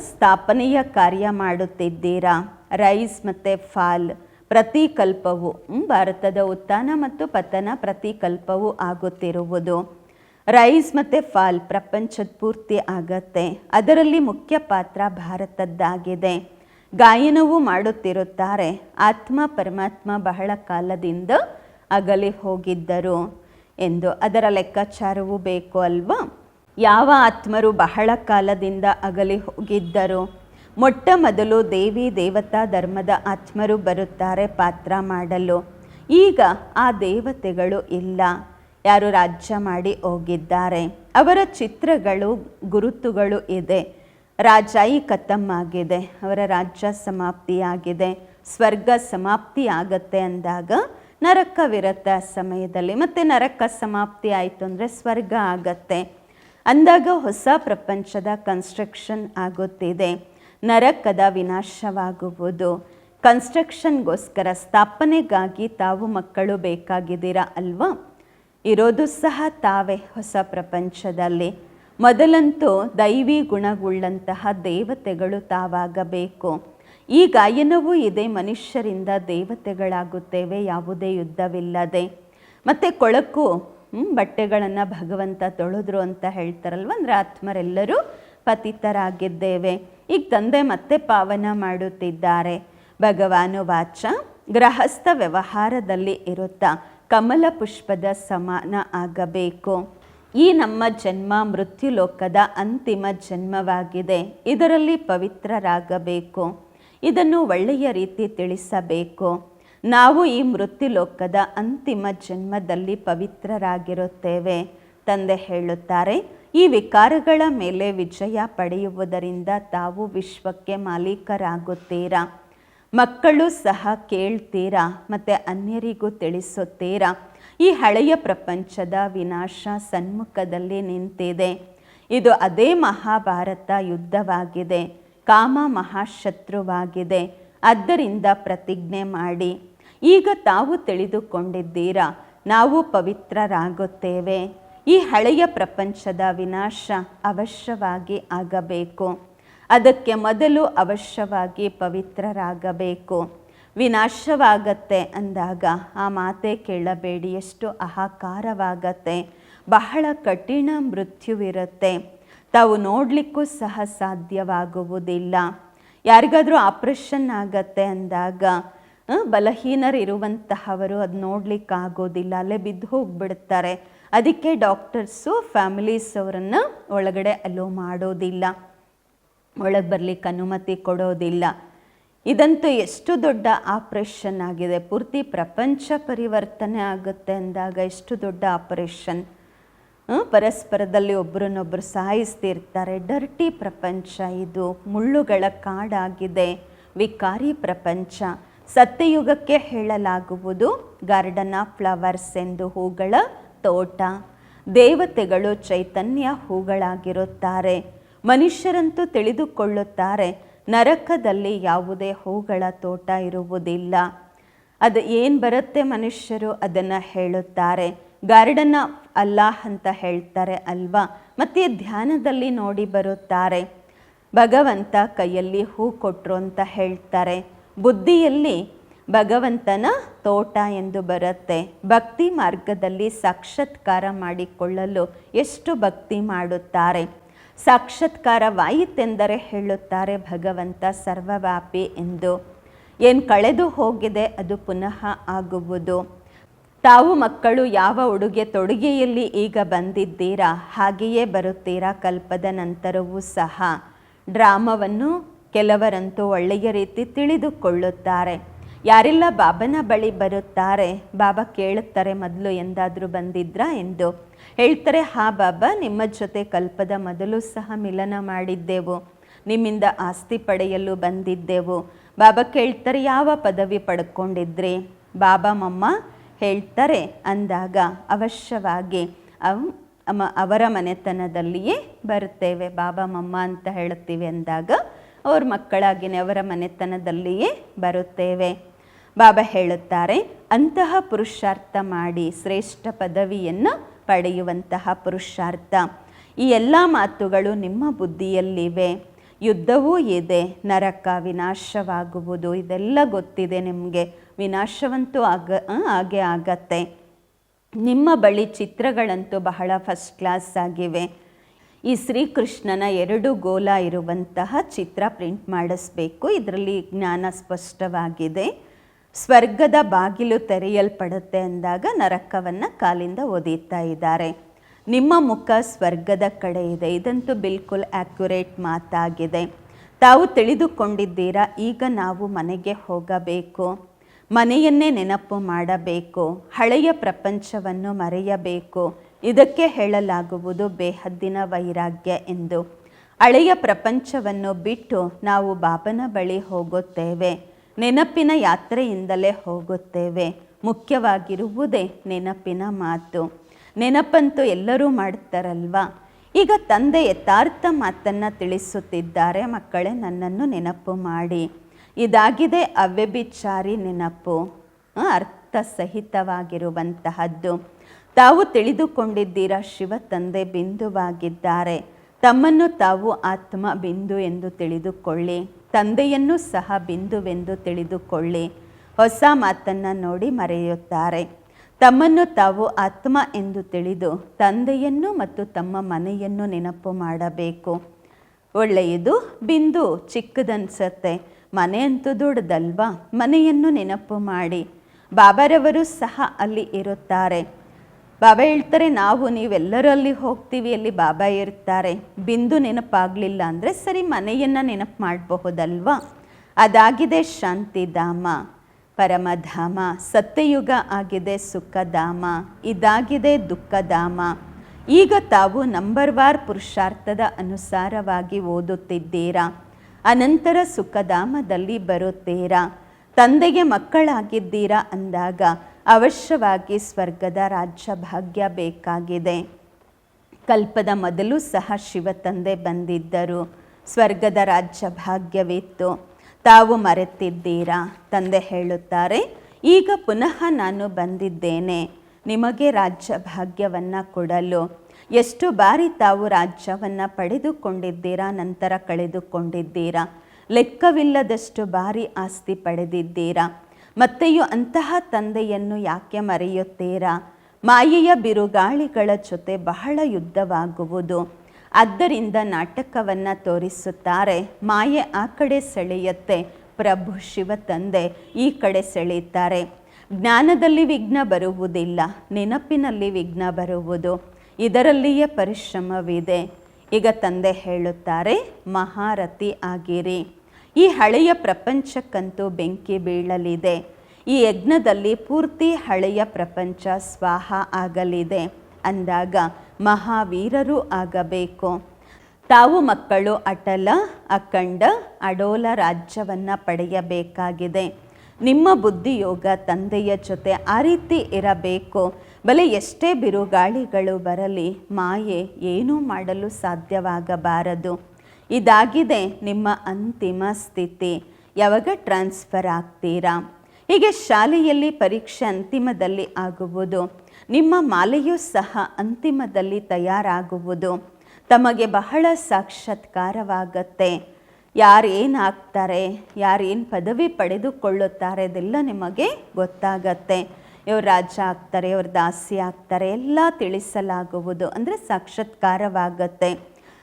ಸ್ಥಾಪನೆಯ ಕಾರ್ಯ ಮಾಡುತ್ತಿದ್ದೀರಾ. ರೈಸ್ ಮತ್ತು ಫಾಲ್ ಪ್ರತಿ ಕಲ್ಪವು, ಭಾರತದ ಉತ್ಥಾನ ಮತ್ತು ಪತನ ಪ್ರತಿ ಕಲ್ಪವೂ ಆಗುತ್ತಿರುವುದು. ರೈಸ್ ಮತ್ತು ಫಾಲ್ ಪ್ರಪಂಚದ ಪೂರ್ತಿ ಆಗತ್ತೆ. ಅದರಲ್ಲಿ ಮುಖ್ಯ ಪಾತ್ರ ಭಾರತದ್ದಾಗಿದೆ. ಗಾಯನವೂ ಮಾಡುತ್ತಿರುತ್ತಾರೆ. ಆತ್ಮ ಪರಮಾತ್ಮ ಬಹಳ ಕಾಲದಿಂದ ಅಗಲಿ ಹೋಗಿದ್ದರು ಎಂದು. ಅದರ ಲೆಕ್ಕಾಚಾರವೂ ಬೇಕು ಅಲ್ವಾ? ಯಾವ ಆತ್ಮರು ಬಹಳ ಕಾಲದಿಂದ ಅಗಲಿ ಹೋಗಿದ್ದರು? ಮೊಟ್ಟ ಮೊದಲು ದೇವಿ ದೇವತಾ ಧರ್ಮದ ಆತ್ಮರು ಬರುತ್ತಾರೆ ಪಾತ್ರ ಮಾಡಲು. ಈಗ ಆ ದೇವತೆಗಳು ಇಲ್ಲ, ಯಾರು ರಾಜ್ಯ ಮಾಡಿ ಹೋಗಿದ್ದಾರೆ. ಅವರ ಚಿತ್ರಗಳು ಗುರುತುಗಳು ಇದೆ. ರಾಜಾಯಿ ಖತಮ್ ಆಗಿದೆ, ಅವರ ರಾಜ್ಯ ಸಮಾಪ್ತಿಯಾಗಿದೆ. ಸ್ವರ್ಗ ಸಮಾಪ್ತಿ ಆಗತ್ತೆ ಅಂದಾಗ ನರಕವಿರತ್ತೆ ಆ ಸಮಯದಲ್ಲಿ. ಮತ್ತು ನರಕ ಸಮಾಪ್ತಿ ಆಯಿತು ಅಂದರೆ ಸ್ವರ್ಗ ಆಗತ್ತೆ. ಅಂದಾಗ ಹೊಸ ಪ್ರಪಂಚದ ಕನ್ಸ್ಟ್ರಕ್ಷನ್ ಆಗುತ್ತಿದೆ. ನರಕದ ವಿನಾಶವಾಗುವುದು. ಕನ್ಸ್ಟ್ರಕ್ಷನ್ಗೋಸ್ಕರ, ಸ್ಥಾಪನೆಗಾಗಿ ತಾವು ಮಕ್ಕಳು ಬೇಕಾಗಿದ್ದೀರಾ ಅಲ್ವಾ? ಇರೋದು ಸಹ ತಾವೇ ಹೊಸ ಪ್ರಪಂಚದಲ್ಲಿ. ಮೊದಲಂತೂ ದೈವಿ ಗುಣಗುಳ್ಳಂತಹ ದೇವತೆಗಳು ತಾವಾಗಬೇಕು. ಈ ಗಾಯನವೂ ಇದೆ, ಮನುಷ್ಯರಿಂದ ದೇವತೆಗಳಾಗುತ್ತೇವೆ ಯಾವುದೇ ಯುದ್ಧವಿಲ್ಲದೆ. ಮತ್ತು ಕೊಳಕು ಬಟ್ಟೆಗಳನ್ನು ಭಗವಂತ ತೊಳೆದ್ರು ಅಂತ ಹೇಳ್ತಾರಲ್ವ, ಅಂದರೆ ಆತ್ಮರೆಲ್ಲರೂ ಪತಿತರಾಗಿದ್ದೇವೆ. ಈಗ ತಂದೆ ಮತ್ತೆ ಪಾವನ ಮಾಡುತ್ತಿದ್ದಾರೆ. ಭಗವಾನು ವಾಚ, ಗೃಹಸ್ಥ ವ್ಯವಹಾರದಲ್ಲಿ ಇರುತ್ತಾ ಕಮಲ ಪುಷ್ಪದ ಸಮಾನ ಆಗಬೇಕು. ಈ ನಮ್ಮ ಜನ್ಮ ಮೃತ್ಯು ಲೋಕದ ಅಂತಿಮ ಜನ್ಮವಾಗಿದೆ. ಇದರಲ್ಲಿ ಪವಿತ್ರರಾಗಬೇಕು. ಇದನ್ನು ಒಳ್ಳೆಯ ರೀತಿ ತಿಳಿಸಬೇಕು. ನಾವು ಈ ಮೃತ್ಯು ಲೋಕದ ಅಂತಿಮ ಜನ್ಮದಲ್ಲಿ ಪವಿತ್ರರಾಗಿರುತ್ತೇವೆ. ತಂದೆ ಹೇಳುತ್ತಾರೆ, ಈ ವಿಕಾರಗಳ ಮೇಲೆ ವಿಜಯ ಪಡೆಯುವುದರಿಂದ ತಾವು ವಿಶ್ವಕ್ಕೆ ಮಾಲೀಕರಾಗುತ್ತೀರಾ. ಮಕ್ಕಳು ಸಹ ಕೇಳ್ತೀರಾ ಮತ್ತು ಅನ್ಯರಿಗೂ ತಿಳಿಸುತ್ತೀರಾ. ಈ ಹಳೆಯ ಪ್ರಪಂಚದ ವಿನಾಶ ಸನ್ಮುಖದಲ್ಲಿ ನಿಂತಿದೆ. ಇದು ಅದೇ ಮಹಾಭಾರತ ಯುದ್ಧವಾಗಿದೆ. ಕಾಮ ಮಹಾಶತ್ರುವಾಗಿದೆ. ಆದ್ದರಿಂದ ಪ್ರತಿಜ್ಞೆ ಮಾಡಿ. ಈಗ ತಾವು ತಿಳಿದುಕೊಂಡಿದ್ದೀರಾ, ನಾವು ಪವಿತ್ರರಾಗುತ್ತೇವೆ. ಈ ಹಳೆಯ ಪ್ರಪಂಚದ ವಿನಾಶ ಅವಶ್ಯವಾಗಿ ಆಗಬೇಕು. ಅದಕ್ಕೆ ಮೊದಲು ಅವಶ್ಯವಾಗಿ ಪವಿತ್ರರಾಗಬೇಕು. ವಿನಾಶವಾಗತ್ತೆ ಅಂದಾಗ ಆ ಮಾತೇ ಕೇಳಬೇಡಿ, ಎಷ್ಟು ಅಹಂಕಾರವಾಗತ್ತೆ. ಬಹಳ ಕಠಿಣ ಮೃತ್ಯುವಿರುತ್ತೆ. ತಾವು ನೋಡಲಿಕ್ಕೂ ಸಹ ಸಾಧ್ಯವಾಗುವುದಿಲ್ಲ. ಯಾರಿಗಾದರೂ ಆಪ್ರೇಷನ್ ಆಗತ್ತೆ ಅಂದಾಗ ಬಲಹೀನರಿರುವಂತಹವರು ಅದು ನೋಡಲಿಕ್ಕಾಗೋದಿಲ್ಲ, ಅಲ್ಲೇ ಬಿದ್ದು ಹೋಗಿಬಿಡ್ತಾರೆ. ಅದಕ್ಕೆ ಡಾಕ್ಟರ್ಸು ಫ್ಯಾಮಿಲೀಸ್ ಅವರನ್ನು ಒಳಗಡೆ ಅಲೋ ಮಾಡೋದಿಲ್ಲ, ಒಳಗೆ ಬರಲಿಕ್ಕೆ ಅನುಮತಿ ಕೊಡೋದಿಲ್ಲ. ಇದಂತೂ ಎಷ್ಟು ದೊಡ್ಡ ಆಪ್ರೇಷನ್ ಆಗಿದೆ. ಪೂರ್ತಿ ಪ್ರಪಂಚ ಪರಿವರ್ತನೆ ಆಗುತ್ತೆ ಅಂದಾಗ ಎಷ್ಟು ದೊಡ್ಡ ಆಪರೇಷನ್. ಪರಸ್ಪರದಲ್ಲಿ ಒಬ್ಬರನ್ನೊಬ್ಬರು ಸಾಯಿಸ್ತಿರ್ತಾರೆ. ಡರ್ಟಿ ಪ್ರಪಂಚ ಇದು. ಮುಳ್ಳುಗಳ ಕಾಡಾಗಿದೆ. ವಿಕಾರಿ ಪ್ರಪಂಚ. ಸತ್ಯಯುಗಕ್ಕೆ ಹೇಳಲಾಗುವುದು ಗಾರ್ಡನ್ ಆಫ್ ಫ್ಲವರ್ಸ್ ಎಂದು, ಹೂಗಳ ತೋಟ. ದೇವತೆಗಳು ಚೈತನ್ಯ ಹೂಗಳಾಗಿರುತ್ತಾರೆ. ಮನುಷ್ಯರಂತೂ ತಿಳಿದುಕೊಳ್ಳುತ್ತಾರೆ, ನರಕದಲ್ಲಿ ಯಾವುದೇ ಹೂಗಳ ತೋಟ ಇರುವುದಿಲ್ಲ. ಅದು ಏನು ಬರುತ್ತೆ ಮನುಷ್ಯರು ಅದನ್ನು ಹೇಳುತ್ತಾರೆ. ಗಾರ್ಡನ್ ಆಫ್ ಅಲ್ಲಾಹ್ ಅಂತ ಹೇಳ್ತಾರೆ ಅಲ್ವಾ. ಮತ್ತು ಧ್ಯಾನದಲ್ಲಿ ನೋಡಿ ಬರುತ್ತಾರೆ, ಭಗವಂತ ಕೈಯಲ್ಲಿ ಹೂ ಕೊಟ್ಟರು ಅಂತ ಹೇಳ್ತಾರೆ. ಬುದ್ಧಿಯಲ್ಲಿ ಭಗವಂತನ ತೋಟ ಎಂದು ಬರುತ್ತೆ. ಭಕ್ತಿ ಮಾರ್ಗದಲ್ಲಿ ಸಾಕ್ಷಾತ್ಕಾರ ಮಾಡಿಕೊಳ್ಳಲು ಎಷ್ಟು ಭಕ್ತಿ ಮಾಡುತ್ತಾರೆ. ಸಾಕ್ಷಾತ್ಕಾರವಾಯಿತೆಂದರೆ ಹೇಳುತ್ತಾರೆ ಭಗವಂತ ಸರ್ವವ್ಯಾಪಿ ಎಂದು. ಏನು ಕಳೆದು ಹೋಗಿದೆ ಅದು ಪುನಃ ಆಗುವುದು. ತಾವು ಮಕ್ಕಳು ಯಾವ ಉಡುಗೆ ತೊಡುಗೆಯಲ್ಲಿ ಈಗ ಬಂದಿದ್ದೀರಾ ಹಾಗೆಯೇ ಬರುತ್ತೀರಾ ಕಲ್ಪದ ನಂತರವೂ ಸಹ. ಡ್ರಾಮವನ್ನು ಕೆಲವರಂತೂ ಒಳ್ಳೆಯ ರೀತಿ ತಿಳಿದುಕೊಳ್ಳುತ್ತಾರೆ. ಯಾರೆಲ್ಲ ಬಾಬನ ಬಳಿ ಬರುತ್ತಾರೆ, ಬಾಬಾ ಕೇಳುತ್ತಾರೆ ಮೊದಲು ಎಂದಾದರೂ ಬಂದಿದ್ರಾ ಎಂದು. ಹೇಳ್ತಾರೆ, ಹಾ ಬಾಬಾ, ನಿಮ್ಮ ಜೊತೆ ಕಲ್ಪದ ಮೊದಲು ಸಹ ಮಿಲನ ಮಾಡಿದ್ದೆವು, ನಿಮ್ಮಿಂದ ಆಸ್ತಿ ಪಡೆಯಲು ಬಂದಿದ್ದೆವು. ಬಾಬಾ ಕೇಳ್ತಾರೆ, ಯಾವ ಪದವಿ ಪಡ್ಕೊಂಡಿದ್ರಿ? ಬಾಬಾ ಮಮ್ಮ ಹೇಳ್ತಾರೆ ಅಂದಾಗ ಅವಶ್ಯವಾಗಿ ಅವರ ಮನೆತನದಲ್ಲಿಯೇ ಬರುತ್ತೇವೆ. ಬಾಬಾ ಮಮ್ಮ ಅಂತ ಹೇಳುತ್ತೀವಿ ಅಂದಾಗ ಅವ್ರ ಮಕ್ಕಳಾಗಿನೇ ಅವರ ಮನೆತನದಲ್ಲಿಯೇ ಬರುತ್ತೇವೆ. ಬಾಬಾ ಹೇಳುತ್ತಾರೆ, ಅಂತಹ ಪುರುಷಾರ್ಥ ಮಾಡಿ ಶ್ರೇಷ್ಠ ಪದವಿಯನ್ನು ಪಡೆಯುವಂತಹ ಪುರುಷಾರ್ಥ. ಈ ಎಲ್ಲ ಮಾತುಗಳು ನಿಮ್ಮ ಬುದ್ಧಿಯಲ್ಲಿವೆ. ಯುದ್ಧವೂ ಇದೆ, ನರಕ ವಿನಾಶವಾಗುವುದು, ಇದೆಲ್ಲ ಗೊತ್ತಿದೆ ನಿಮಗೆ. ವಿನಾಶವಂತೂ ಹಾಗೆ ಆಗತ್ತೆ. ನಿಮ್ಮ ಬಳಿ ಚಿತ್ರಗಳಂತೂ ಬಹಳ ಫಸ್ಟ್ ಕ್ಲಾಸ್ ಆಗಿವೆ. ಈ ಶ್ರೀಕೃಷ್ಣನ 2 ಗೋಲ ಇರುವಂತಹ ಚಿತ್ರ ಪ್ರಿಂಟ್ ಮಾಡಿಸ್ಬೇಕು. ಇದರಲ್ಲಿ ಜ್ಞಾನ ಸ್ಪಷ್ಟವಾಗಿದೆ. ಸ್ವರ್ಗದ ಬಾಗಿಲು ತೆರೆಯಲ್ಪಡುತ್ತೆ ಅಂದಾಗ ನರಕವನ್ನು ಕಾಲಿಂದ ಒದೀತಾ ಇದ್ದಾರೆ. ನಿಮ್ಮ ಮುಖ ಸ್ವರ್ಗದ ಕಡೆ ಇದೆ. ಇದಂತೂ ಬಿಲ್ಕುಲ್ ಆ್ಯಕ್ಯುರೇಟ್ ಮಾತಾಗಿದೆ. ತಾವು ತಿಳಿದುಕೊಂಡಿದ್ದೀರಾ, ಈಗ ನಾವು ಮನೆಗೆ ಹೋಗಬೇಕು, ಮನೆಯನ್ನೇ ನೆನಪು ಮಾಡಬೇಕು, ಹಳೆಯ ಪ್ರಪಂಚವನ್ನು ಮರೆಯಬೇಕು. ಇದಕ್ಕೆ ಹೇಳಲಾಗುವುದು ಬೇಹದ್ದಿನ ವೈರಾಗ್ಯ ಎಂದು. ಹಳೆಯ ಪ್ರಪಂಚವನ್ನು ಬಿಟ್ಟು ನಾವು ಬಾಬನ ಬಳಿ ಹೋಗುತ್ತೇವೆ. ನೆನಪಿನ ಯಾತ್ರೆಯಿಂದಲೇ ಹೋಗುತ್ತೇವೆ. ಮುಖ್ಯವಾಗಿರುವುದೇ ನೆನಪಿನ ಮಾತು. ನೆನಪಂತೂ ಎಲ್ಲರೂ ಮಾಡ್ತಾರಲ್ವಾ. ಈಗ ತಂದೆ ಯಥಾರ್ಥ ಮಾತನ್ನು ತಿಳಿಸುತ್ತಿದ್ದಾರೆ, ಮಕ್ಕಳೇ ನನ್ನನ್ನು ನೆನಪು ಮಾಡಿ. ಇದಾಗಿದೆ ಅವ್ಯಭಿಚಾರಿ ನೆನಪು, ಅರ್ಥ ಸಹಿತವಾಗಿರುವಂತಹದ್ದು. ತಾವು ತಿಳಿದುಕೊಂಡಿದ್ದೀರಾ, ಶಿವ ತಂದೆ ಬಿಂದುವಾಗಿದ್ದಾರೆ. ತಮ್ಮನ್ನು ತಾವು ಆತ್ಮ ಬಿಂದು ಎಂದು ತಿಳಿದುಕೊಳ್ಳಿ, ತಂದೆಯನ್ನು ಸಹ ಬಿಂದುವೆಂದು ತಿಳಿದುಕೊಳ್ಳಿ. ಹೊಸ ಮಾತನ್ನು ನೋಡಿ ಮರೆಯುತ್ತಾರೆ. ತಮ್ಮನ್ನು ತಾವು ಆತ್ಮ ಎಂದು ತಿಳಿದು ತಂದೆಯನ್ನು ಮತ್ತು ತಮ್ಮ ಮನೆಯನ್ನು ನೆನಪು ಮಾಡಬೇಕು. ಒಳ್ಳೆಯದು. ಬಿಂದು ಚಿಕ್ಕದನ್ಸತ್ತೆ, ಮನೆ ಅಂತೂ ದೊಡ್ಡದಲ್ವಾ. ಮನೆಯನ್ನು ನೆನಪು ಮಾಡಿ. ಬಾಬಾರವರು ಸಹ ಅಲ್ಲಿ ಇರುತ್ತಾರೆ. ಬಾಬಾ ಹೇಳ್ತಾರೆ, ನೀವೆಲ್ಲರೂ ಅಲ್ಲಿ ಹೋಗ್ತೀವಿ, ಅಲ್ಲಿ ಬಾಬಾ ಇರ್ತಾರೆ. ಬಿಂದು ನೆನಪಾಗಲಿಲ್ಲ ಅಂದರೆ ಸರಿ, ಮನೆಯನ್ನು ನೆನಪು ಮಾಡಬಹುದಲ್ವಾ. ಅದಾಗಿದೆ ಶಾಂತಿಧಾಮ, ಪರಮಧಾಮ. ಸತ್ಯಯುಗ ಆಗಿದೆ ಸುಖಧಾಮ. ಇದಾಗಿದೆ ದುಃಖಧಾಮ. ಈಗ ತಾವು ನಂಬರ್ ವಾರ್ ಪುರುಷಾರ್ಥದ ಅನುಸಾರವಾಗಿ ಓದುತ್ತಿದ್ದೀರಾ. ಅನಂತರ ಸುಖಧಾಮದಲ್ಲಿ ಬರುತ್ತೀರಾ. ತಂದೆಗೆ ಮಕ್ಕಳಾಗಿದ್ದೀರಾ ಅಂದಾಗ ಅವಶ್ಯವಾಗಿ ಸ್ವರ್ಗದ ರಾಜ್ಯ ಭಾಗ್ಯ ಬೇಕಾಗಿದೆ. ಕಲ್ಪದ ಮೊದಲು ಸಹ ಶಿವ ತಂದೆ ಬಂದಿದ್ದರು, ಸ್ವರ್ಗದ ರಾಜ್ಯ ಭಾಗ್ಯವಿತ್ತು. ತಾವು ಮರೆತಿದ್ದೀರಾ. ತಂದೆ ಹೇಳುತ್ತಾರೆ, ಈಗ ಪುನಃ ನಾನು ಬಂದಿದ್ದೇನೆ ನಿಮಗೆ ರಾಜ್ಯ ಭಾಗ್ಯವನ್ನು ಕೊಡಲು. ಎಷ್ಟು ಬಾರಿ ತಾವು ರಾಜ್ಯವನ್ನು ಪಡೆದುಕೊಂಡಿದ್ದೀರಾ, ನಂತರ ಕಳೆದುಕೊಂಡಿದ್ದೀರಾ. ಲೆಕ್ಕವಿಲ್ಲದಷ್ಟು ಬಾರಿ ಆಸ್ತಿ ಪಡೆದಿದ್ದೀರಾ. ಮತ್ತೆಯೂ ಅಂತಹ ತಂದೆಯನ್ನು ಯಾಕೆ ಮರೆಯುತ್ತೀರಾ? ಮಾಯೆಯ ಬಿರುಗಾಳಿಗಳ ಜೊತೆ ಬಹಳ ಯುದ್ಧವಾಗುವುದು. ಆದ್ದರಿಂದ ನಾಟಕವನ್ನು ತೋರಿಸುತ್ತಾರೆ. ಮಾಯೆ ಆ ಕಡೆ ಸೆಳೆಯುತ್ತೆ, ಪ್ರಭು ಶಿವ ತಂದೆ ಈ ಕಡೆ ಸೆಳೆಯುತ್ತಾರೆ. ಜ್ಞಾನದಲ್ಲಿ ವಿಘ್ನ ಬರುವುದಿಲ್ಲ, ನೆನಪಿನಲ್ಲಿ ವಿಘ್ನ ಬರುವುದು. ಇದರಲ್ಲಿಯೇ ಪರಿಶ್ರಮವಿದೆ. ಈಗ ತಂದೆ ಹೇಳುತ್ತಾರೆ, ಮಹಾರಥಿ ಆಗಿರಿ. ಈ ಹಳೆಯ ಪ್ರಪಂಚಕ್ಕಂತೂ ಬೆಂಕಿ ಬೀಳಲಿದೆ. ಈ ಯಜ್ಞದಲ್ಲಿ ಪೂರ್ತಿ ಹಳೆಯ ಪ್ರಪಂಚ ಸ್ವಾಹ ಆಗಲಿದೆ ಅಂದಾಗ ಮಹಾವೀರರೂ ಆಗಬೇಕು. ತಾವು ಮಕ್ಕಳು ಅಟಲ, ಅಖಂಡ, ಅಡೋಲ ರಾಜ್ಯವನ್ನು ಪಡೆಯಬೇಕಾಗಿದೆ. ನಿಮ್ಮ ಬುದ್ಧಿಯೋಗ ತಂದೆಯ ಜೊತೆ ಆ ರೀತಿ ಇರಬೇಕು. ಬಲೆ ಎಷ್ಟೇ ಬಿರುಗಾಳಿಗಳು ಬರಲಿ, ಮಾಯೆ ಏನೂ ಮಾಡಲು ಸಾಧ್ಯವಾಗಬಾರದು. ಇದಾಗಿದೆ ನಿಮ್ಮ ಅಂತಿಮ ಸ್ಥಿತಿ. ಯಾವಾಗ ಟ್ರಾನ್ಸ್ಫರ್ ಆಗ್ತೀರಾ? ಹೀಗೆ ಶಾಲೆಯಲ್ಲಿ ಪರೀಕ್ಷೆ ಅಂತಿಮದಲ್ಲಿ ಆಗುವುದು. ನಿಮ್ಮ ಮಾಲೆಯೂ ಸಹ ಅಂತಿಮದಲ್ಲಿ ತಯಾರಾಗುವುದು. ತಮಗೆ ಬಹಳ ಸಾಕ್ಷಾತ್ಕಾರವಾಗತ್ತೆ. ಯಾರೇನಾಗ್ತಾರೆ, ಯಾರೇನು ಪದವಿ ಪಡೆದುಕೊಳ್ಳುತ್ತಾರೆ, ಅದೆಲ್ಲ ನಿಮಗೆ ಗೊತ್ತಾಗತ್ತೆ. ಇವ್ರು ರಾಜ ಆಗ್ತಾರೆ, ಇವ್ರು ದಾಸಿ ಆಗ್ತಾರೆ, ಎಲ್ಲ ತಿಳಿಸಲಾಗುವುದು. ಅಂದರೆ ಸಾಕ್ಷಾತ್ಕಾರವಾಗತ್ತೆ.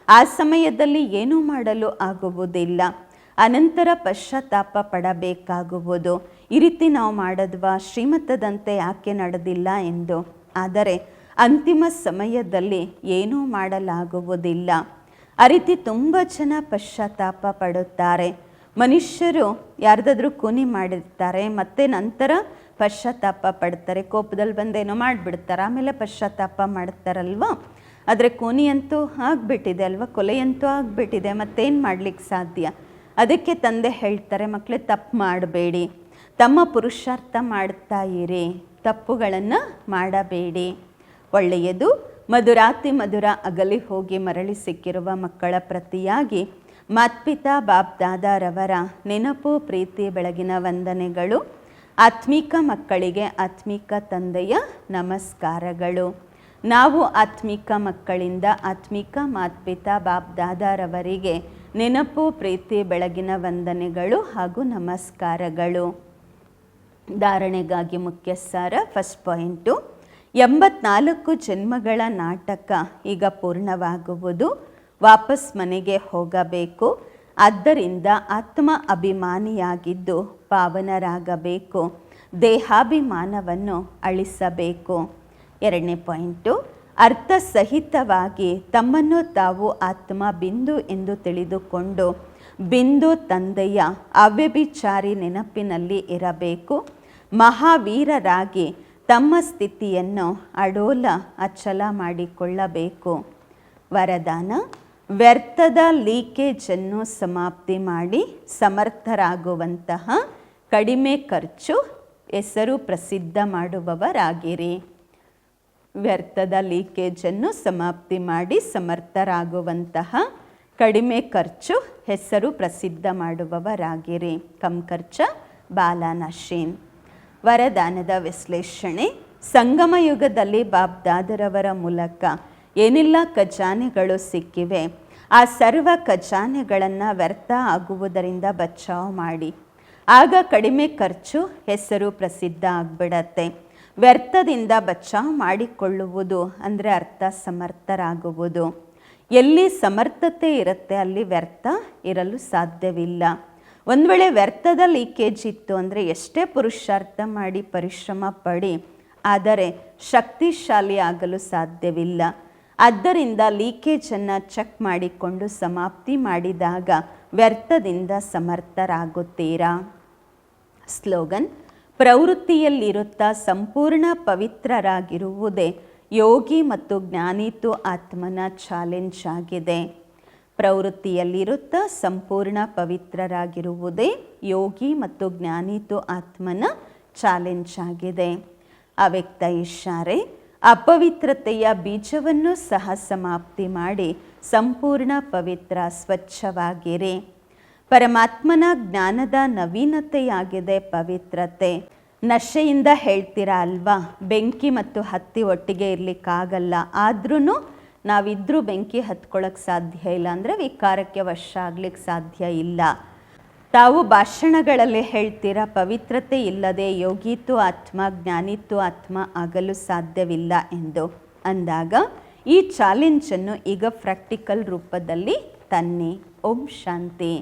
ಆ ಸಮಯದಲ್ಲಿ ಏನೂ ಮಾಡಲು ಆಗುವುದಿಲ್ಲ. ಅನಂತರ ಪಶ್ಚಾತ್ತಾಪ ಪಡಬೇಕಾಗುವುದು. ಈ ರೀತಿ ನಾವು ಮಾಡಿದ್ವಾ, ಶ್ರೀಮತದಂತೆ ಯಾಕೆ ನಡೆದಿಲ್ಲ ಎಂದು. ಆದರೆ ಅಂತಿಮ ಸಮಯದಲ್ಲಿ ಏನೂ ಮಾಡಲಾಗುವುದಿಲ್ಲ. ಆ ರೀತಿ ತುಂಬ ಜನ ಪಶ್ಚಾತ್ತಾಪ ಪಡುತ್ತಾರೆ. ಮನುಷ್ಯರು ಯಾರ್ದಾದ್ರೂ ಕೂನಿ ಮಾಡಿರ್ತಾರೆ, ಮತ್ತೆ ನಂತರ ಪಶ್ಚಾತ್ತಾಪ ಪಡ್ತಾರೆ. ಕೋಪದಲ್ಲಿ ಬಂದೇನೋ ಮಾಡಿಬಿಡ್ತಾರೆ, ಆಮೇಲೆ ಪಶ್ಚಾತ್ತಾಪ ಮಾಡ್ತಾರಲ್ವ. ಆದರೆ ಕೂನಿ ಅಂತೂ ಆಗಿಬಿಟ್ಟಿದೆ ಅಲ್ವ, ಕೊಲೆಯಂತೂ ಆಗಿಬಿಟ್ಟಿದೆ, ಮತ್ತೇನು ಮಾಡಲಿಕ್ಕೆ ಸಾಧ್ಯ. ಅದಕ್ಕೆ ತಂದೆ ಹೇಳ್ತಾರೆ, ಮಕ್ಕಳೇ ತಪ್ಪು ಮಾಡಬೇಡಿ, ತಮ್ಮ ಪುರುಷಾರ್ಥ ಮಾಡ್ತಾ ಇರಿ, ತಪ್ಪುಗಳನ್ನು ಮಾಡಬೇಡಿ. ಒಳ್ಳೆಯದು. ಮಧುರಾತಿ ಮಧುರ ಅಗಲಿ ಹೋಗಿ ಮರಳಿ ಸಿಕ್ಕಿರುವ ಮಕ್ಕಳ ಪ್ರತಿಯಾಗಿ ಮಾತ್ಪಿತಾ ಬಾಪ್ ದಾದಾರವರ ನೆನಪು, ಪ್ರೀತಿ, ಬೆಳಗಿನ ವಂದನೆಗಳು. ಆತ್ಮಿಕ ಮಕ್ಕಳಿಗೆ ಆತ್ಮಿಕ ತಂದೆಯ ನಮಸ್ಕಾರಗಳು. ನಾವು ಆತ್ಮಿಕ ಮಕ್ಕಳಿಂದ ಆತ್ಮಿಕ ಮಾತ್ಪಿತಾ ಬಾಪ್ ದಾದಾರವರಿಗೆ ನೆನಪು, ಪ್ರೀತಿ, ಬೆಳಗಿನ ವಂದನೆಗಳು ಹಾಗೂ ನಮಸ್ಕಾರಗಳು. ಧಾರಣೆಗಾಗಿ ಮುಖ್ಯ ಸಾರ. ಫಸ್ಟ್ ಪಾಯಿಂಟು, 84 ಜನ್ಮಗಳ ನಾಟಕ ಈಗ ಪೂರ್ಣವಾಗುವುದು. ವಾಪಸ್ ಮನೆಗೆ ಹೋಗಬೇಕು. ಆದ್ದರಿಂದ ಆತ್ಮ ಅಭಿಮಾನಿಯಾಗಿದ್ದು ಪಾವನರಾಗಬೇಕು. ದೇಹಾಭಿಮಾನವನ್ನು ಅಳಿಸಬೇಕು. ಎರಡನೇ ಪಾಯಿಂಟು, ಅರ್ಥಸಹಿತವಾಗಿ ತಮ್ಮನ್ನು ತಾವು ಆತ್ಮ ಬಿಂದು ಎಂದು ತಿಳಿದುಕೊಂಡು ಬಿಂದು ತಂದೆಯ ಅವ್ಯಭಿಚಾರಿ ನೆನಪಿನಲ್ಲಿ ಇರಬೇಕು. ಮಹಾವೀರರಾಗಿ ತಮ್ಮ ಸ್ಥಿತಿಯನ್ನು ಅಡೋಲ ಅಚಲ ಮಾಡಿಕೊಳ್ಳಬೇಕು. ವರದಾನ: ವ್ಯರ್ಥದ ಲೀಕೇಜನ್ನು ಸಮಾಪ್ತಿ ಮಾಡಿ ಸಮರ್ಥರಾಗುವಂತಹ ಕಡಿಮೆ ಖರ್ಚು ಹೆಸರು ಪ್ರಸಿದ್ಧ ಮಾಡುವವರಾಗಿರಿ. ವ್ಯರ್ಥದ ಲೀಕೇಜನ್ನು ಸಮಾಪ್ತಿ ಮಾಡಿ ಸಮರ್ಥರಾಗುವಂತಹ ಕಡಿಮೆ ಖರ್ಚು ಹೆಸರು ಪ್ರಸಿದ್ಧ ಮಾಡುವವರಾಗಿರಿ. ಕಮ್ ಖರ್ಚ ಬಾಲಾನಶೀನ್. ವರದಾನದ ವಿಶ್ಲೇಷಣೆ: ಸಂಗಮ ಯುಗದಲ್ಲಿ ಬಾಪ್ ದಾದರವರ ಮೂಲಕ ಏನೆಲ್ಲ ಖಜಾನೆಗಳು ಸಿಕ್ಕಿವೆ, ಆ ಸರ್ವ ಖಜಾನೆಗಳನ್ನು ವ್ಯರ್ಥ ಆಗುವುದರಿಂದ ಬಚಾವ್ ಮಾಡಿ. ಆಗ ಕಡಿಮೆ ಖರ್ಚು ಹೆಸರು ಪ್ರಸಿದ್ಧ ಆಗಿಬಿಡತ್ತೆ. ವ್ಯರ್ಥದಿಂದ ಬಚಾವ್ ಮಾಡಿಕೊಳ್ಳುವುದು ಅಂದರೆ ಅರ್ಥ ಸಮರ್ಥರಾಗುವುದು. ಎಲ್ಲಿ ಸಮರ್ಥತೆ ಇರುತ್ತೆ ಅಲ್ಲಿ ವ್ಯರ್ಥ ಇರಲು ಸಾಧ್ಯವಿಲ್ಲ. ಒಂದು ವೇಳೆ ವ್ಯರ್ಥದ ಲೀಕೇಜ್ ಇತ್ತು ಅಂದರೆ ಎಷ್ಟೇ ಪುರುಷಾರ್ಥ ಮಾಡಿ ಪರಿಶ್ರಮ ಪಡಿ, ಆದರೆ ಶಕ್ತಿಶಾಲಿ ಆಗಲು ಸಾಧ್ಯವಿಲ್ಲ. ಆದ್ದರಿಂದ ಲೀಕೇಜನ್ನು ಚೆಕ್ ಮಾಡಿಕೊಂಡು ಸಮಾಪ್ತಿ ಮಾಡಿದಾಗ ವ್ಯರ್ಥದಿಂದ ಸಮರ್ಥರಾಗುತ್ತೀರಾ. ಸ್ಲೋಗನ್: ಪ್ರವೃತ್ತಿಯಲ್ಲಿರುತ್ತಾ ಸಂಪೂರ್ಣ ಪವಿತ್ರರಾಗಿರುವುದೇ ಯೋಗಿ ಮತ್ತು ಜ್ಞಾನಿತು ಆತ್ಮನ ಚಾಲೆಂಜ್ ಆಗಿದೆ. ಪ್ರವೃತ್ತಿಯಲ್ಲಿರುತ್ತಾ ಸಂಪೂರ್ಣ ಪವಿತ್ರರಾಗಿರುವುದೇ ಯೋಗಿ ಮತ್ತು ಜ್ಞಾನಿತು ಆತ್ಮನ ಚಾಲೆಂಜ್ ಆಗಿದೆ. ಅವ್ಯಕ್ತ ಇಶಾರೆ: ಅಪವಿತ್ರತೆಯ ಬೀಜವನ್ನು ಸಹ ಸಮಾಪ್ತಿ ಮಾಡಿ ಸಂಪೂರ್ಣ ಪವಿತ್ರ ಸ್ವಚ್ಛವಾಗಿರಿ. ಪರಮಾತ್ಮನ ಜ್ಞಾನದ ನವೀನತೆಯಾಗಿದೆ ಪವಿತ್ರತೆ. ನಶೆಯಿಂದ ಹೇಳ್ತೀರಾ ಅಲ್ವಾ, ಬೆಂಕಿ ಮತ್ತು ಹತ್ತಿ ಒಟ್ಟಿಗೆ ಇರಲಿಕ್ಕಾಗಲ್ಲ, ಆದ್ರೂ ನಾವಿದ್ರೂ ಬೆಂಕಿ ಹತ್ಕೊಳ್ಳೋಕ್ಕೆ ಸಾಧ್ಯ ಇಲ್ಲ ಅಂದರೆ ವಿಕಾರಕ್ಕೆ ವಶ ಆಗ್ಲಿಕ್ಕೆ ಸಾಧ್ಯ ಇಲ್ಲ. ತಾವು ಭಾಷಣಗಳಲ್ಲಿ ಹೇಳ್ತೀರಾ ಪವಿತ್ರತೆ ಇಲ್ಲದೆ ಯೋಗಿತು ಆತ್ಮ ಜ್ಞಾನಿತು ಆತ್ಮ ಆಗಲು ಸಾಧ್ಯವಿಲ್ಲ ಎಂದು. ಅಂದಾಗ ಈ ಚಾಲೆಂಜನ್ನು ಈಗ ಪ್ರಾಕ್ಟಿಕಲ್ ರೂಪದಲ್ಲಿ ತನ್ನಿ. ಓಂ ಶಾಂತಿ.